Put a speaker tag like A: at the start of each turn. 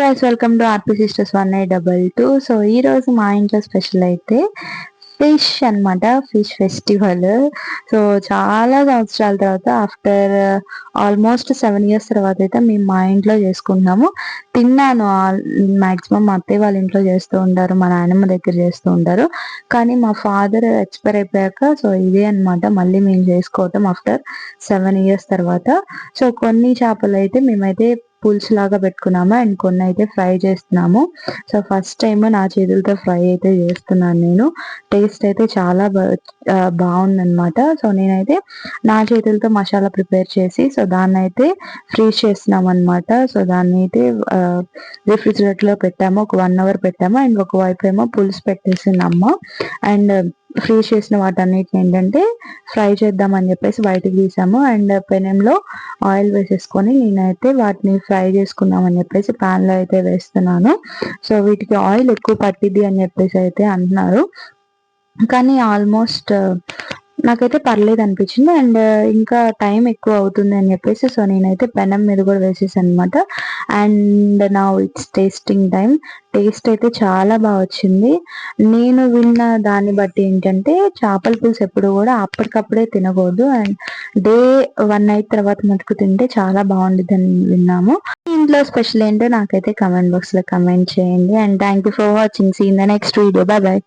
A: Guys, welcome to RP sisters 1822. So ఈ రోజు మా ఇంట్లో స్పెషల్ అయితే ఫిష్ అన్నమాట. Fish festival. సో చాలా సంవత్సరాల తర్వాత ఆఫ్టర్ ఆల్మోస్ట్ 7 years తర్వాత అయితే మేము మా ఇంట్లో చేసుకుంటున్నాము. తిన్నాను, మాక్సిమం మా అత్తయ్య వాళ్ళ ఇంట్లో చేస్తూ ఉంటారు, మా నాన్నమ్మ దగ్గర చేస్తూ ఉంటారు. కానీ మా ఫాదర్ ఎక్స్పైర్ అయిపోయాక సో ఇదే అన్నమాట మళ్ళీ మేము చేసుకోవటం ఆఫ్టర్ 7 years తర్వాత. సో కొన్ని చేపలు అయితే మేమైతే పులుసు లాగా పెట్టుకున్నాము అండ్ కొన్ని అయితే ఫ్రై చేస్తున్నాము. సో ఫస్ట్ టైం నా చేతులతో ఫ్రై అయితే చేస్తున్నాను నేను. టేస్ట్ అయితే చాలా బాగుందన్నమాట. సో నేనైతే నా చేతులతో మసాలా ప్రిపేర్ చేసి సో దాన్ని అయితే ఫ్రీజ్ చేస్తున్నాం అనమాట. సో దాన్ని అయితే రిఫ్రిజిరేటర్ లో పెట్టాము, ఒక 1 hour పెట్టాము అండ్ ఒక వైపు ఏమో పులుసు పెట్టేసిందమ్మ. అండ్ ఫ్రీజ్ చేసిన వాటన్నిటిని ఏంటంటే ఫ్రై చేద్దామని చెప్పేసి బయటకు తీసాము. అండ్ పెనంలో ఆయిల్ వేసేసుకొని నేనైతే వాటిని ఫ్రై చేసుకుందామని చెప్పేసి పాన్ లో అయితే వేస్తున్నాను. సో వీటికి ఆయిల్ ఎక్కువ పట్టిద్ది అని చెప్పేసి అయితే అంటున్నారు, కానీ ఆల్మోస్ట్ నాకైతే పర్లేదు అనిపించింది. అండ్ ఇంకా టైం ఎక్కువ అవుతుంది అని చెప్పేసి సో నేనైతే పెనం మీద కూడా వేసేసాను అనమాట. అండ్ నా ఇట్స్ టేస్టింగ్ టైం. టేస్ట్ అయితే చాలా బాగా వచ్చింది. నేను విన్న దాన్ని బట్టి ఏంటంటే చేపల పులుసు ఎప్పుడు కూడా అప్పటికప్పుడే తినకూడదు, అండ్ డే 1 night తర్వాత మటుకు తింటే చాలా బాగుంటుంది అని విన్నాము. ఇంట్లో స్పెషల్ ఏంటో నాకైతే కమెంట్ బాక్స్ లో కమెంట్ చేయండి. And thank you for watching. See in the next video. Bye bye.